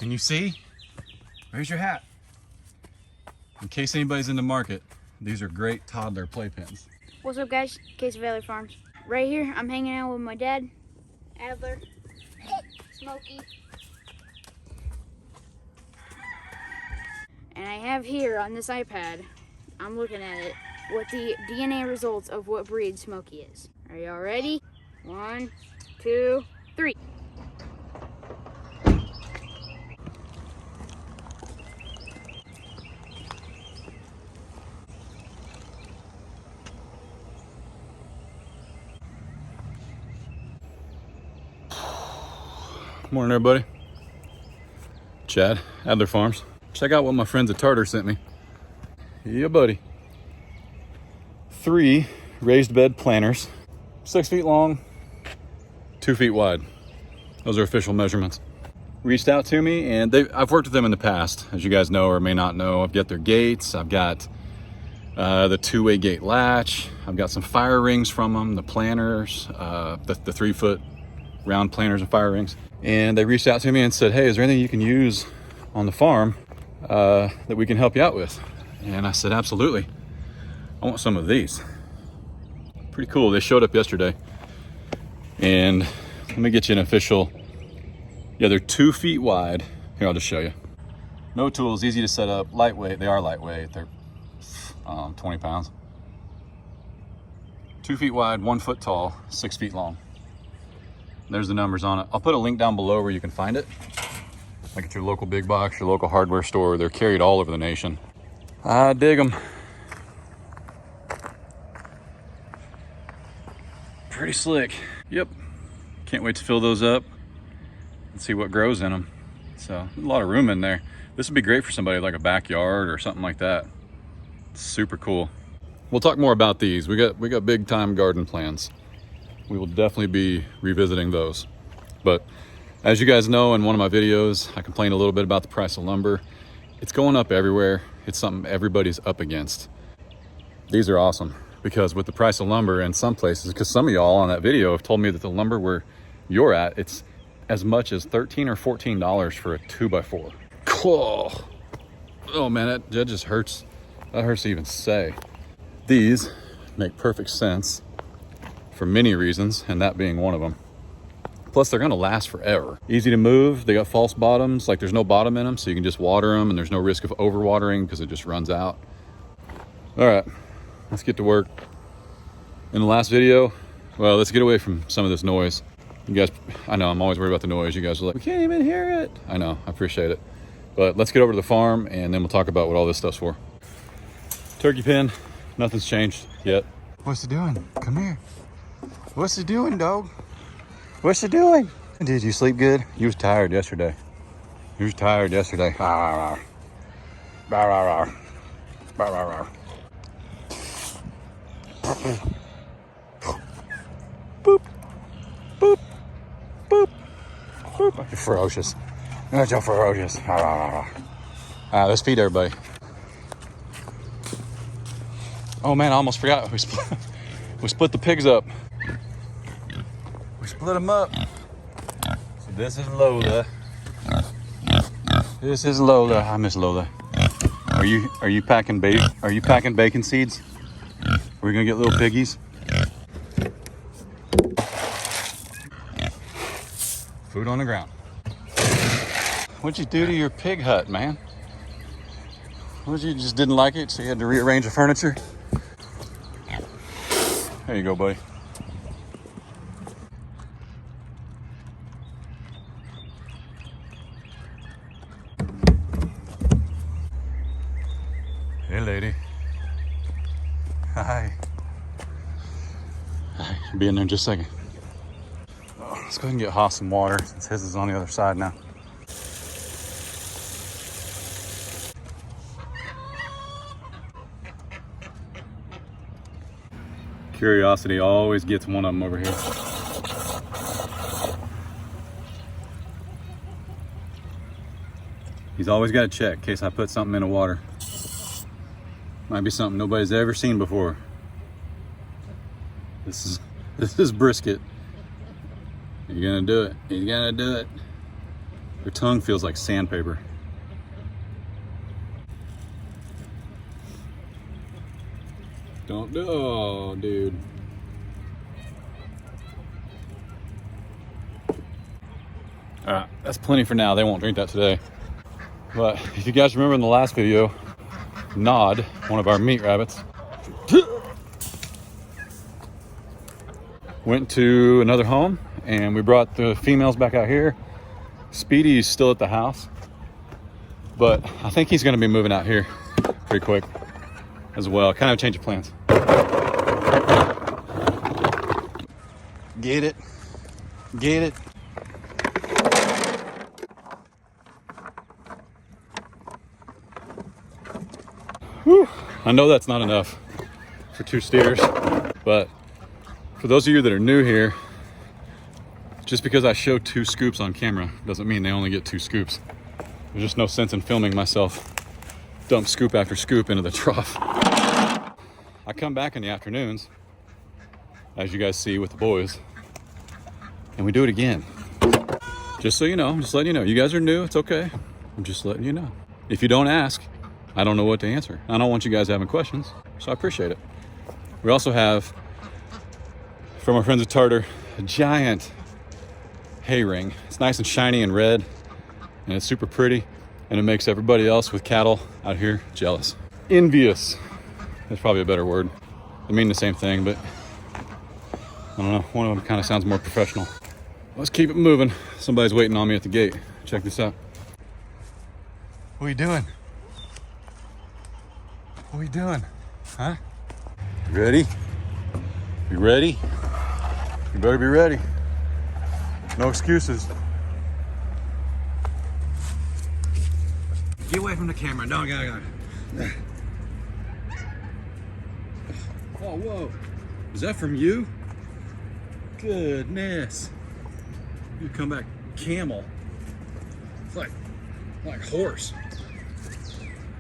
Can you see? Where's your hat? In case anybody's in the market, these are great toddler playpens. What's up, guys? Case of Adler Farms. Right here, I'm hanging out with my dad, Adler, Smokey. And I have here on this iPad, I'm looking at it, what the DNA results of what breed Smokey is. Are y'all ready? 1, 2, 3. Morning, everybody. Chad, Adler Farms. Check out what my friends at Tarter sent me. Yeah, buddy. 3 raised bed planters, 6 feet long, 2 feet wide. Those are official measurements. Reached out to me, and I've worked with them in the past, as you guys know or may not know. I've got their gates. I've got the 2-way gate latch. I've got some fire rings from them, the planters, the 3-foot round planters and fire rings. And they reached out to me and said, hey, is there anything you can use on the farm that we can help you out with? And I said, absolutely. I want some of these. Pretty cool. They showed up yesterday. And let me get you an official. Yeah, they're 2 feet wide. Here, I'll just show you. No tools, easy to set up, lightweight. They are lightweight. They're 20 pounds. 2 feet wide, 1 foot tall, 6 feet long. There's the numbers on it. I'll put a link down below where you can find it. Like at your local big box, your local hardware store. They're carried all over the nation. I dig them. Pretty slick. Yep. Can't wait to fill those up and see what grows in them. So a lot of room in there. This would be great for somebody like a backyard or something like that. It's super cool. We'll talk more about these. We got big time garden plans. We will definitely be revisiting those. But as you guys know, in one of my videos, I complained a little bit about the price of lumber. It's going up everywhere. It's something everybody's up against. These are awesome because with the price of lumber in some places, because some of y'all on that video have told me that the lumber where you're at, it's as much as $13 or $14 for a 2x4. Cool. Oh man, that just hurts. That hurts to even say. These make perfect sense for many reasons, and that being one of them. Plus, they're gonna last forever. Easy to move. They got false bottoms, like there's no bottom in them, so you can just water them, and there's no risk of overwatering because it just runs out. All right, let's get to work. In the last video, well, let's get away from some of this noise. You guys, I know I'm always worried about the noise. You guys are like, we can't even hear it. I know, I appreciate it. But let's get over to the farm, and then we'll talk about what all this stuff's for. Turkey pen, nothing's changed yet. What's it doing? Come here. What's he doing, dog? What's he doing? Did you sleep good? You was tired yesterday. You was tired yesterday. Boop, boop, boop, boop. You're ferocious. You're so ferocious. Let's feed everybody. Oh man, I almost forgot. We split the pigs up. We split them up. So this is Lola. This is Lola. I miss Lola. Are you packing bacon seeds? Are we gonna get little piggies? Food on the ground. What'd you do to your pig hut, man? You just didn't like it, so you had to rearrange the furniture? There you go, buddy. Hey, lady. Hi. Hi. I'll be in there in just a second. Oh, let's go ahead and get Haas some water since his is on the other side now. Curiosity always gets one of them over here. He's always got to check in case I put something in the water. Might be something nobody's ever seen before. This is brisket. You're gonna do it. He's gonna do it. Their tongue feels like sandpaper. Don't do, oh, dude. All right, that's plenty for now. They won't drink that today. But if you guys remember in the last video, Nod, one of our meat rabbits, went to another home, and we brought the females back out here. Speedy's still at the house, but I think he's gonna be moving out here pretty quick as well. Kind of a change of plans. Get it, get it. Whew. I know that's not enough for 2 steers, but for those of you that are new here, just because I show 2 scoops on camera doesn't mean they only get 2 scoops. There's just no sense in filming myself dump scoop after scoop into the trough. I come back in the afternoons, as you guys see with the boys, and we do it again. Just so you know, I'm just letting you know. You guys are new, it's okay. I'm just letting you know. If you don't ask, I don't know what to answer. I don't want you guys having questions, so I appreciate it. We also have, from our friends at Tarter, a giant hay ring. It's nice and shiny and red, and it's super pretty, and it makes everybody else with cattle out here jealous. Envious. That's probably a better word. They mean the same thing, but I don't know. One of them kind of sounds more professional. Let's keep it moving. Somebody's waiting on me at the gate. Check this out. What are you doing? What are you doing? Huh? You ready? You ready? You better be ready. No excuses. Get away from the camera. No, go. Oh, whoa. Is that from you? Goodness. You come back camel. It's like horse.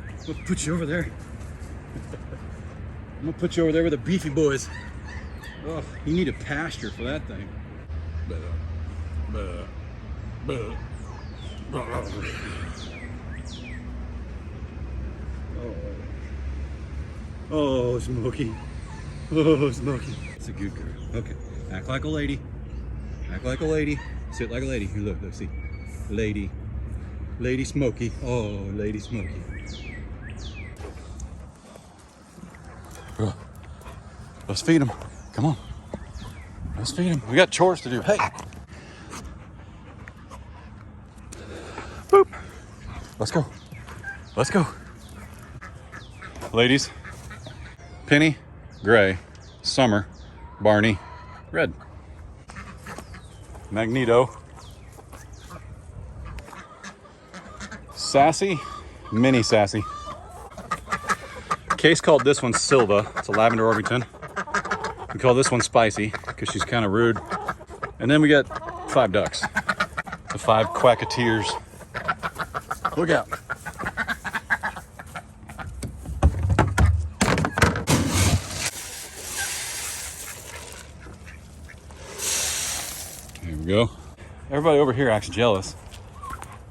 I'm gonna put you over there. I'm gonna put you over there with the beefy boys. Oh, you need a pasture for that thing. Oh, Smokey. Oh, Smokey. It's a good girl. Okay, act like a lady. Act like a lady. Sit like a lady. Here, look, see. Lady. Lady Smokey. Oh, Lady Smokey. Bro, let's feed them. Come on. Let's feed them. We got chores to do. Hey. Boop. Let's go. Let's go. Ladies, Penny, gray. Summer, Barney, red. Magneto, Sassy, Mini Sassy. Case called this one Silva. It's a lavender Orpington. We call this one Spicy because she's kind of rude. And then we got 5 ducks. The 5 quacketeers. Look out. There we go. Everybody over here acts jealous,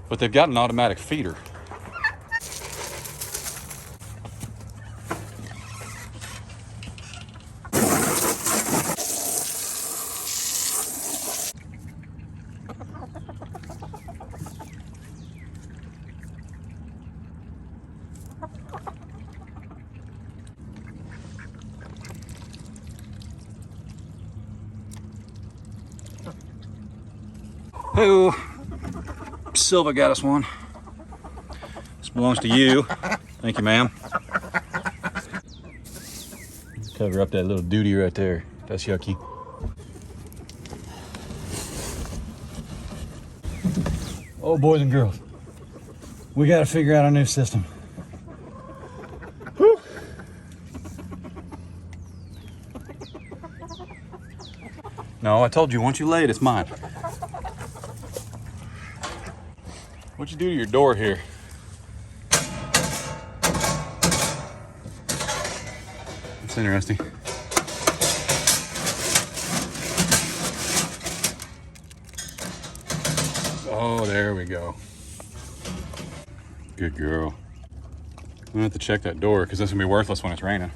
but they've got an automatic feeder. Hey, Silva got us one. This belongs to you. Thank you, ma'am. Cover up that little duty right there. That's yucky. Oh, boys and girls, we got to figure out a new system. Whew. No, I told you, once you lay it, it's mine. What'd you do to your door here? That's interesting. Oh, Oh, there we go. Good girl. I'm gonna have to check that door because that's gonna be worthless when it's raining.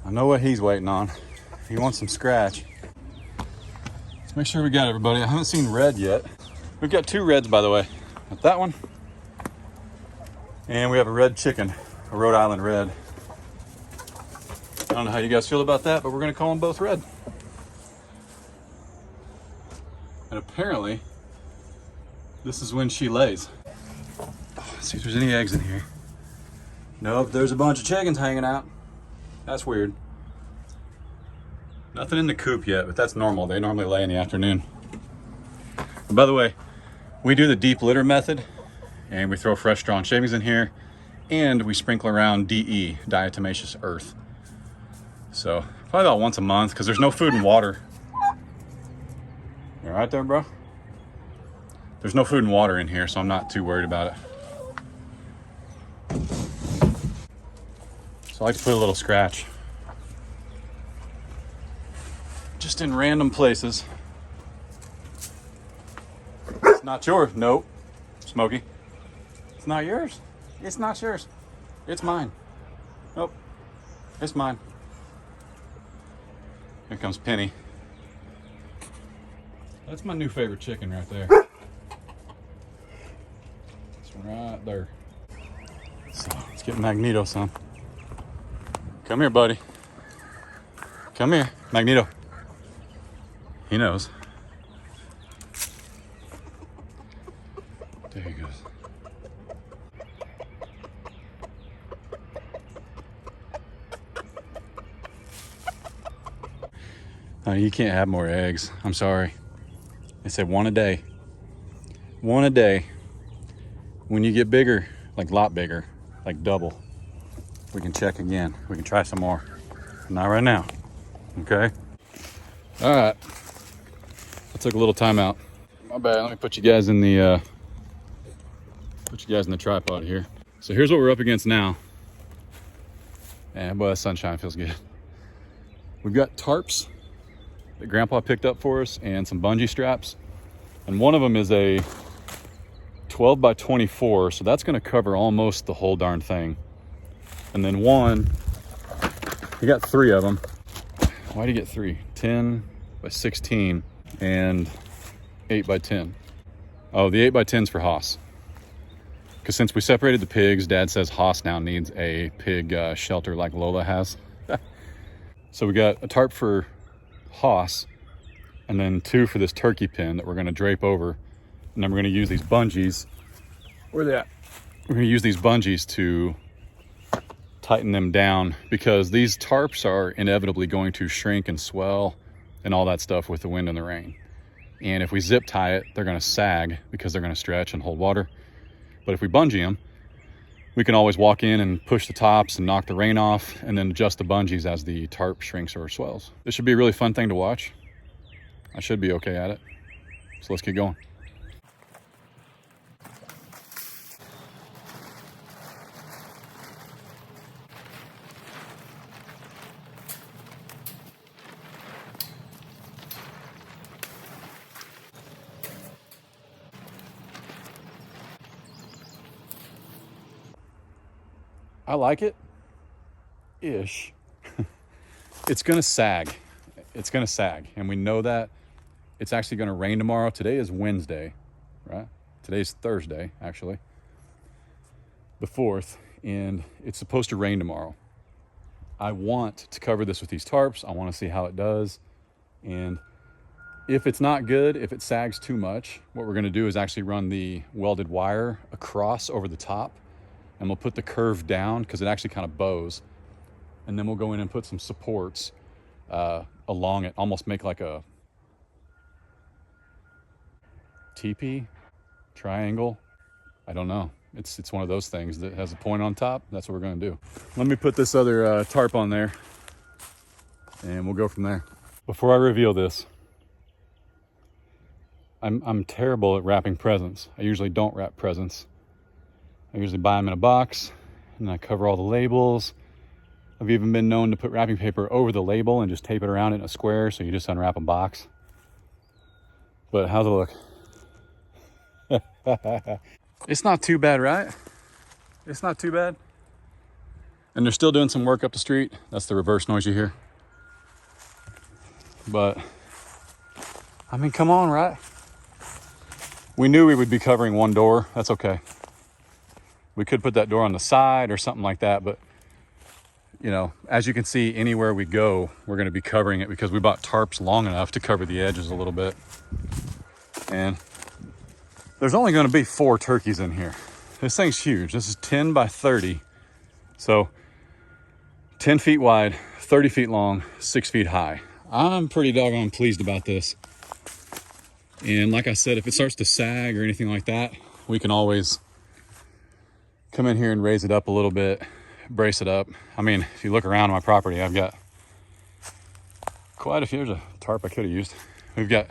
I know what he's waiting on. He wants some scratch. Let's make sure we got everybody. I haven't seen red yet. We've got 2 reds, by the way. Got that one. And we have a red chicken, a Rhode Island red. I don't know how you guys feel about that, but we're gonna call them both red. And apparently, this is when she lays. Let's see if there's any eggs in here. Nope, there's a bunch of chickens hanging out. That's weird. Nothing in the coop yet, but that's normal. They normally lay in the afternoon. And by the way, we do the deep litter method, and we throw fresh straw and shavings in here, and we sprinkle around DE, diatomaceous earth. So probably about once a month, because there's no food and water. You all right there, bro? There's no food and water in here, so I'm not too worried about it. So I like to put a little scratch. Just in random places. It's not yours. Nope. Smokey. It's not yours. It's not yours. It's mine. Nope. It's mine. Here comes Penny. That's my new favorite chicken right there. It's right there. So let's get Magneto, son. Come here, buddy. Come here, Magneto. He knows. There he goes. You can't have more eggs. I'm sorry. They said 1 a day. 1 a day. When you get bigger, like a lot bigger, like double, we can check again. We can try some more. Not right now. Okay? All right. I took a little time out. My bad. Let me put you guys in the tripod here. So here's what we're up against now. And boy, that sunshine feels good. We've got tarps that Grandpa picked up for us and some bungee straps. And one of them is a 12 by 24, so that's gonna cover almost the whole darn thing. And then one, we got 3 of them. Why'd you get 3? 10 by 16 and 8 by 10. Oh, the 8 by 10's for Haas. Because since we separated the pigs, Dad says Haas now needs a pig shelter like Lola has. So we got a tarp for Haas, and then 2 for this turkey pen that we're gonna drape over. And then we're gonna use these bungees. Where are they at? We're gonna use these bungees to tighten them down, because these tarps are inevitably going to shrink and swell and all that stuff with the wind and the rain. And if we zip tie it, they're gonna sag because they're gonna stretch and hold water. But if we bungee them, we can always walk in and push the tops and knock the rain off, and then adjust the bungees as the tarp shrinks or swells. This should be a really fun thing to watch. I should be okay at it. So let's get going. I like it, ish. It's gonna sag. It's gonna sag, and we know that. It's actually gonna rain tomorrow. Today is Wednesday, right? Today's Thursday, actually, the 4th, and it's supposed to rain tomorrow. I want to cover this with these tarps. I want to see how it does, and if it's not good, if it sags too much, what we're gonna do is actually run the welded wire across over the top, and we'll put the curve down because it actually kind of bows. And then we'll go in and put some supports along it, almost make like a teepee, triangle. I don't know. It's one of those things that has a point on top. That's what we're gonna do. Let me put this other tarp on there and we'll go from there. Before I reveal this, I'm terrible at wrapping presents. I usually don't wrap presents. I usually buy them in a box and I cover all the labels. I've even been known to put wrapping paper over the label and just tape it around it in a square so you just unwrap a box. But how's it look? It's not too bad, right? It's not too bad. And they're still doing some work up the street. That's the reverse noise you hear. But, I mean, come on, right? We knew we would be covering one door. That's okay. We could put that door on the side or something like that, but you know, as you can see, anywhere we go, we're going to be covering it because we bought tarps long enough to cover the edges a little bit. And there's only going to be 4 turkeys in here. This thing's huge. This is 10 by 30. So 10 feet wide, 30 feet long, 6 feet high. I'm pretty doggone pleased about this. And like I said, if it starts to sag or anything like that, we can always come in here and raise it up a little bit, brace it up. I mean, if you look around my property, I've got quite a few. There's a tarp I could have used. We've got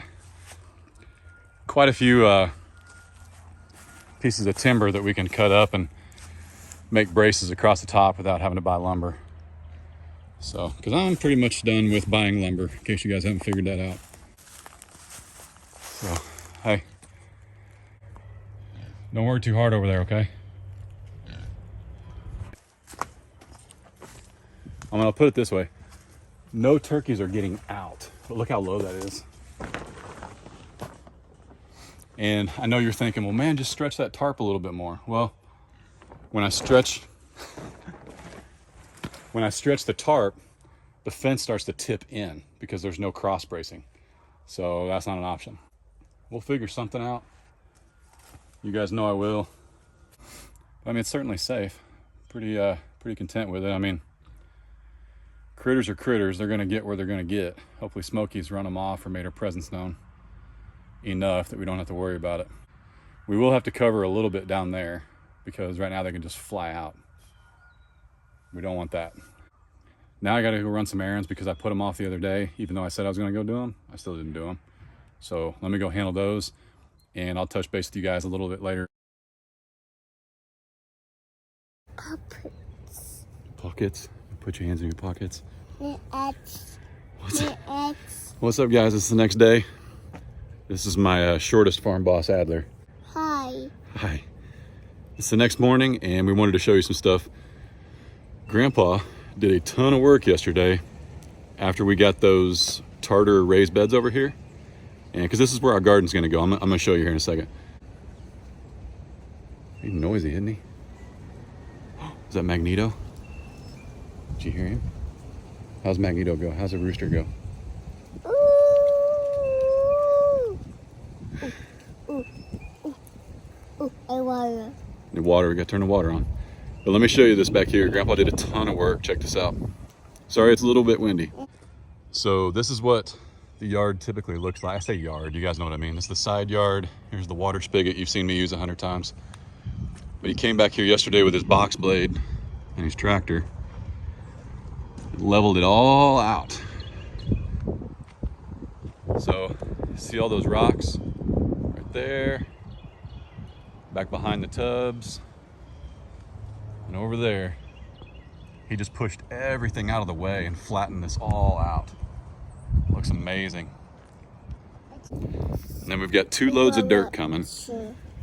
quite a few pieces of timber that we can cut up and make braces across the top without having to buy lumber. So, because I'm pretty much done with buying lumber, in case you guys haven't figured that out. So, hey, don't work too hard over there, okay? I'm gonna put it this way. No turkeys are getting out, but look how low that is. And I know you're thinking, well, man, just stretch that tarp a little bit more. Well, when I stretch the tarp, the fence starts to tip in because there's no cross bracing. So that's not an option. We'll figure something out. You guys know I will. I mean, it's certainly safe. Pretty content with it. I mean, critters are critters. They're gonna get where they're gonna get. Hopefully Smokey's run them off or made her presence known enough that we don't have to worry about it. We will have to cover a little bit down there because right now they can just fly out. We don't want that. Now I gotta go run some errands because I put them off the other day. Even though I said I was gonna go do them, I still didn't do them. So let me go handle those and I'll touch base with you guys a little bit later. Pockets. Pockets? Put your hands in your pockets. The What's up, guys? It's the next day. This is my shortest farm boss, Adler. Hi. Hi. It's the next morning and we wanted to show you some stuff. Grandpa did a ton of work yesterday after we got those Tarter raised beds over here. And because this is where our garden's gonna go. I'm gonna show you here in a second. He's noisy, isn't he? Is that Magneto? Did you hear him? How's Magneto go? How's a rooster go? Ooh. Ooh. Ooh. Ooh. Water. The water, we gotta turn the water on. But let me show you this back here. Grandpa did a ton of work. Check this out. Sorry, it's a little bit windy. So this is what the yard typically looks like. I say yard, you guys know what I mean. This is the side yard. Here's the water spigot you've seen me use 100 times. But he came back here yesterday with his box blade and his tractor. Leveled it all out. So, see all those rocks right there, back behind the tubs, and over there. He just pushed everything out of the way and flattened this all out. Looks amazing. And then we've got 2 loads of dirt coming.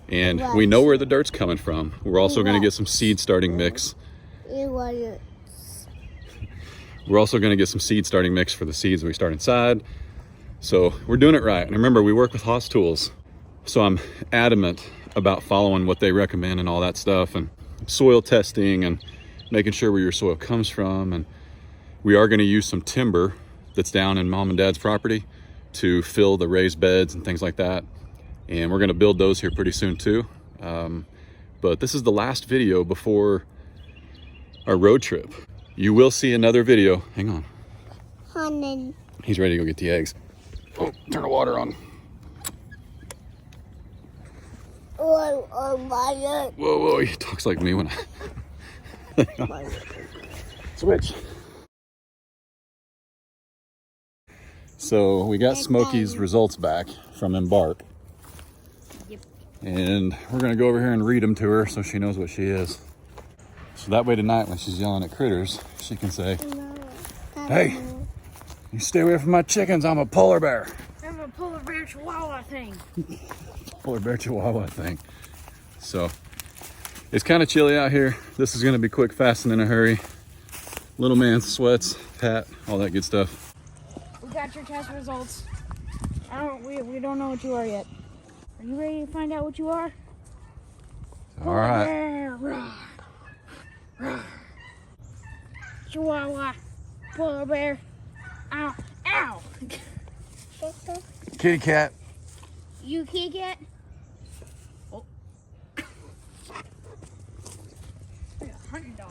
And we know where the dirt's coming from. We're also gonna get some seed starting mix. We're also gonna get some seed starting mix for the seeds we start inside. So we're doing it right. And remember, we work with Haas Tools. So I'm adamant about following what they recommend and all that stuff, and soil testing and making sure where your soil comes from. And we are gonna use some timber that's down in Mom and Dad's property to fill the raised beds and things like that. And we're gonna build those here pretty soon too. But this is the last video before our road trip. You will see another video. Hang on. Honey. He's ready to go get the eggs. Oh, turn the water on. Water. Whoa, whoa, he talks like me when I... Switch. So we got Smokey's results back from Embark. Yep. And we're gonna go over here and read them to her so she knows what she is. So that way tonight when she's yelling at critters, she can say, "Hey, you stay away from my chickens, I'm a polar bear." I'm a polar bear chihuahua thing. polar bear chihuahua thing. So it's kind of chilly out here. This is gonna be quick, fast, and in a hurry. Little man sweats, pat, all that good stuff. We got your test results. We don't know what you are yet. Are you ready to find out what you are? All right. Chihuahua, polar bear. Ow, ow. Kitty cat. You kitty cat? Oh. Like a hunting dog.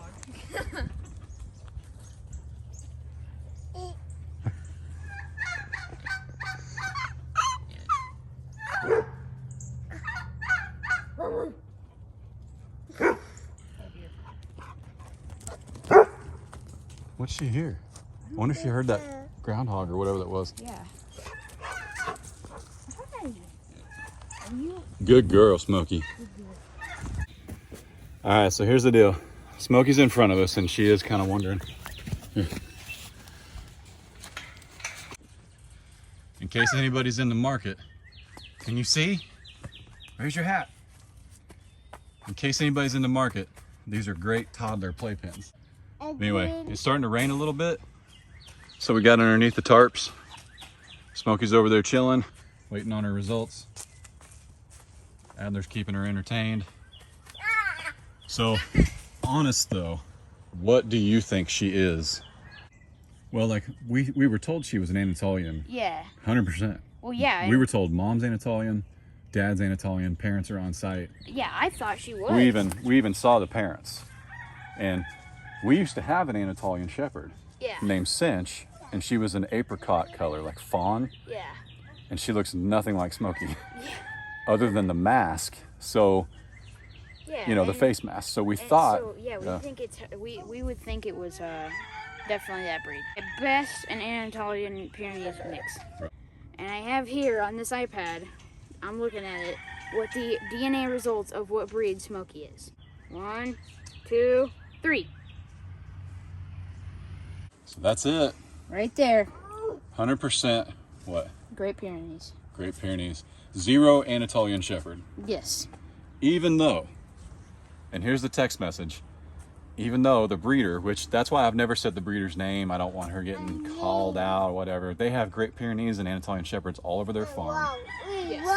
What's she hear? I wonder if she heard that groundhog or whatever that was. Yeah. Hi. Are you? Good girl, Smokey. All right, so here's the deal. Smokey's in front of us, and she is kind of wondering. Here. In case anybody's in the market, can you see? Raise your hat. In case anybody's in the market, these are great toddler playpens. Anyway, it's starting to rain a little bit, so we got underneath the tarps. Smokey's over there chilling, waiting on her results. Adler's keeping her entertained. So, honest though, what do you think she is? Well, like we were told she was an Anatolian. Yeah. 100%. Well, yeah. We were told mom's Anatolian, dad's Anatolian, parents are on site. Yeah, I thought she was. We even saw the parents, and we used to have an Anatolian Shepherd named Cinch, and she was an apricot color, like fawn. Yeah. And she looks nothing like Smokey, other than the mask. So, Yeah. you know, the face mask. So we thought. So, yeah, we would think it was definitely that breed. At best, an Anatolian Pyrenees mix. Right. And I have here on this iPad, I'm looking at it, what the DNA results of what breed Smokey is. 1, 2, 3. So that's it. Right there. 100% what? Great Pyrenees. Great Pyrenees. 0 Anatolian Shepherd. Yes. Even though, and here's the text message, even though the breeder, which that's why I've never said the breeder's name, I don't want her getting called out or whatever. They have Great Pyrenees and Anatolian Shepherds all over their farm. Yes.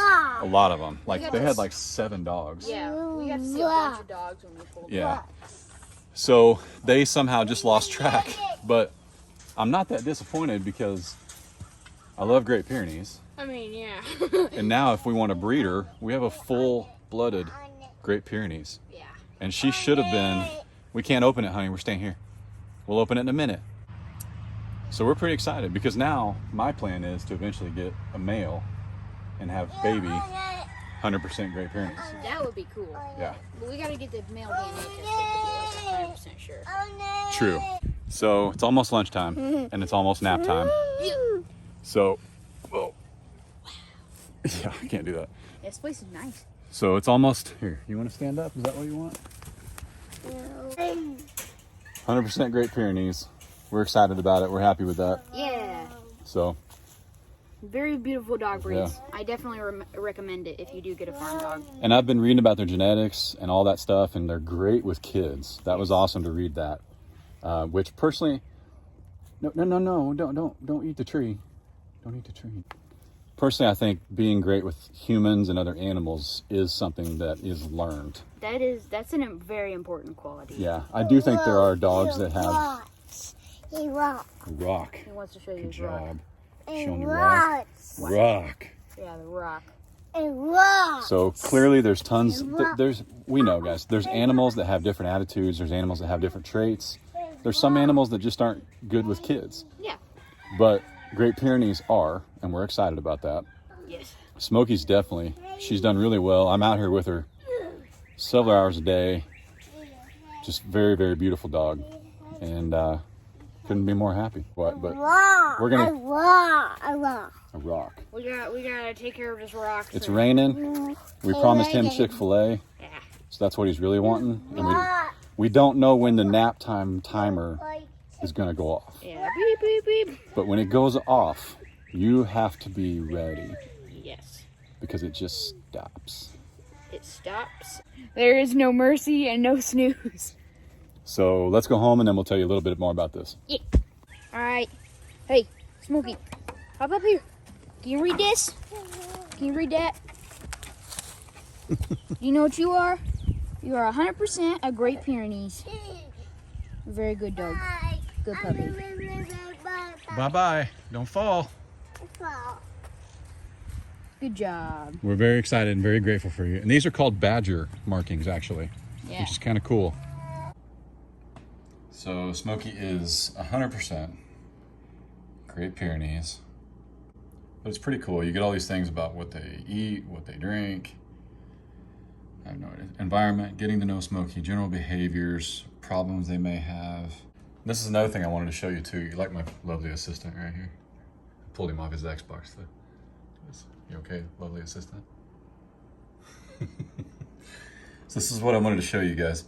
A lot of them. Like, they had like 7 dogs. Yeah, we got to see a bunch of dogs when we pulled them. Yeah. So they somehow just lost track. But I'm not that disappointed because I love Great Pyrenees. I mean, yeah. And now if we want a breeder, we have a full-blooded Great Pyrenees. Yeah. And she should have been, we can't open it, honey, we're staying here. We'll open it in a minute. So we're pretty excited because now my plan is to eventually get a male and have baby 100% Great Pyrenees. That would be cool. Yeah. But we got to get the male DNA test to be like 100% sure. True. So it's almost lunchtime and it's almost nap time. So, whoa. Yeah, I can't do that. Yeah, this place is nice. So it's almost, here, you want to stand up? Is that what you want? 100% Great Pyrenees. We're excited about it. We're happy with that. Yeah. So. Very beautiful dog breeds. Yeah. I definitely recommend it if you do get a farm dog. And I've been reading about their genetics and all that stuff, and they're great with kids. That was awesome to read that. Which personally, no, don't eat the tree. Don't eat the tree. Personally, I think being great with humans and other animals is something that is learned. That's a very important quality. Yeah, I do think there are dogs that have. Rock. He wants to show you Good his job. rock. Showing the rock. Rock. Yeah, the rock. So clearly there's tons, we know guys, there's animals that have different attitudes, there's animals that have different traits. There's some animals that just aren't good with kids. Yeah. But Great Pyrenees are, and we're excited about that. Yes. Smokey's definitely, she's done really well. I'm out here with her several hours a day. Just very, very beautiful dog. And couldn't be more happy. But we're gonna a rock. We gotta take care of this rock. It's raining. We promised him Chick-fil-A. Yeah. So that's what he's really wanting. And we don't know when the nap time timer is gonna go off. Yeah. Beep beep beep. But when it goes off, you have to be ready. Yes. because it just stops. It stops. There is no mercy and no snooze. So let's go home and then we'll tell you a little bit more about this. Yeah. All right. Hey, Smokey, hop up here. Can you read this? Can you read that? You know what you are? You are 100% a Great Pyrenees. Very good dog. Good puppy. Bye-bye. Don't fall. Good job. We're very excited and very grateful for you. And these are called badger markings, actually, Yeah. which is kind of cool. So Smokey is 100% Great Pyrenees. But it's pretty cool. You get all these things about what they eat, what they drink. I have no idea. Environment, getting to know Smokey, general behaviors, problems they may have. This is another thing I wanted to show you too. You like my lovely assistant right here? I pulled him off his Xbox though. You okay, lovely assistant? So this is what I wanted to show you guys.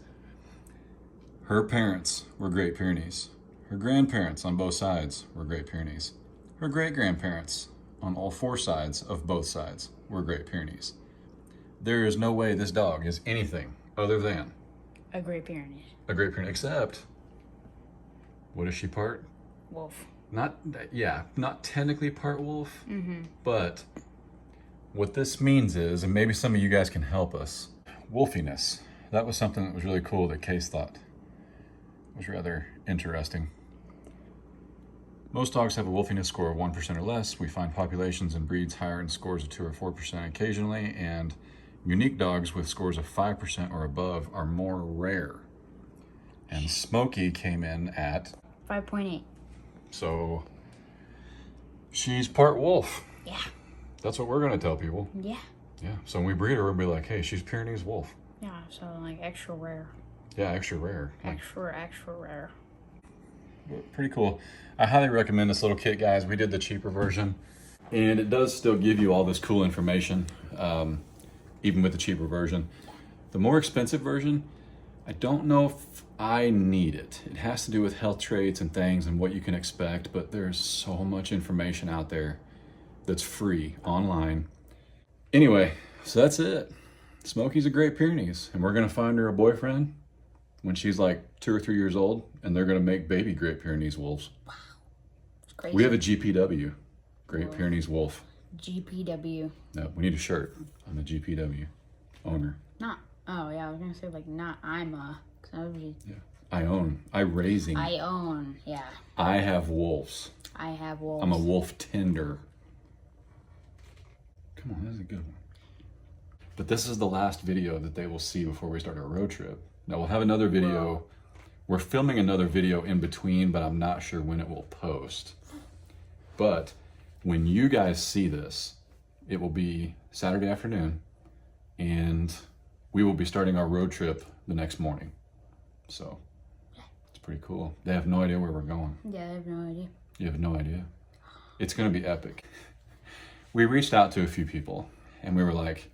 Her parents were Great Pyrenees. Her grandparents on both sides were Great Pyrenees. Her great-grandparents on all four sides of both sides were Great Pyrenees. There is no way this dog is anything other than A Great Pyrenees. a Great Pyrenees, except, what is she part? Wolf. Not technically part wolf, but what this means is, and maybe some of you guys can help us, wolfiness. That was something that was really cool that Case thought was rather interesting. Most dogs have a wolfiness score of 1% or less. We find populations and breeds higher in scores of 2 or 4% occasionally, and unique dogs with scores of 5% or above are more rare. And Smokey came in at 5.8. So she's part wolf. Yeah. That's what we're gonna tell people. Yeah. Yeah. So when we breed her, we'll be like, hey, she's Pyrenees wolf. Yeah, so like extra rare. Yeah, extra rare. Like, Extra rare. pretty cool. I highly recommend this little kit, guys. We did the cheaper version, and it does still give you all this cool information, even with the cheaper version. The more expensive version, I don't know if I need it. It has to do with health traits and things and what you can expect, but there's so much information out there that's free online. Anyway, so that's it. Smokey's a Great Pyrenees, and we're gonna find her a boyfriend when she's like 2 or 3 years old, and they're gonna make baby Great Pyrenees wolves. Wow. It's crazy. We have a GPW, Great Pyrenees wolf. GPW. No, we need a shirt on the GPW owner. Not, oh yeah, I was gonna say like not I'm a, cause I would be, Yeah. I own. I raising. I own, yeah. I have wolves. I have wolves. I'm a wolf tender. Come on, that's a good one. But this is the last video that they will see before we start our road trip. Now we'll have another video. Whoa. We're filming another video in between, but I'm not sure when it will post. But when you guys see this, it will be Saturday afternoon, and we will be starting our road trip the next morning. So it's pretty cool. They have no idea where we're going. Yeah, I have no idea. You have no idea. It's going to be epic. We reached out to a few people, and we were like,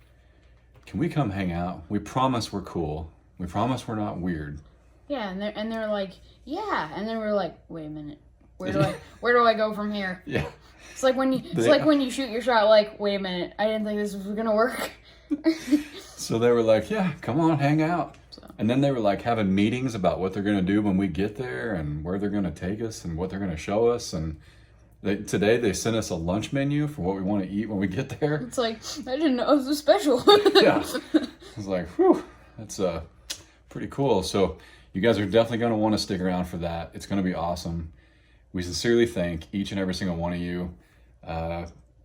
can we come hang out? We promise we're cool. We promise we're not weird. Yeah, and they're like, yeah, and then we're like, wait a minute, where do I go from here? Yeah. It's like when you shoot your shot, like, wait a minute, I didn't think this was gonna work. So they were like, yeah, come on, hang out. So. And then they were like having meetings about what they're gonna do when we get there and where they're gonna take us and what they're gonna show us. And today they sent us a lunch menu for what we want to eat when we get there. It's like, I didn't know it was special. Yeah. I was like, whew, that's pretty cool. So you guys are definitely going to want to stick around for that. It's going to be awesome. We sincerely thank each and every single one of you.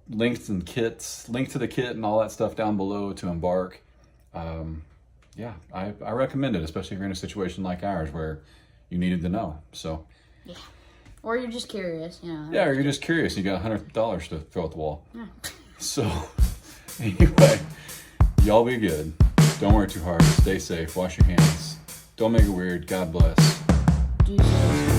Links and kits, link to the kit and all that stuff down below to Embark. Yeah, I recommend it, especially if you're in a situation like ours where you needed to know. So, Yeah. Or you're just curious, you know. yeah, or you're just curious. You got $100 to throw at the wall. Yeah. So, anyway, y'all be good. Don't work too hard. Stay safe. Wash your hands. Don't make it weird. God bless. Jesus.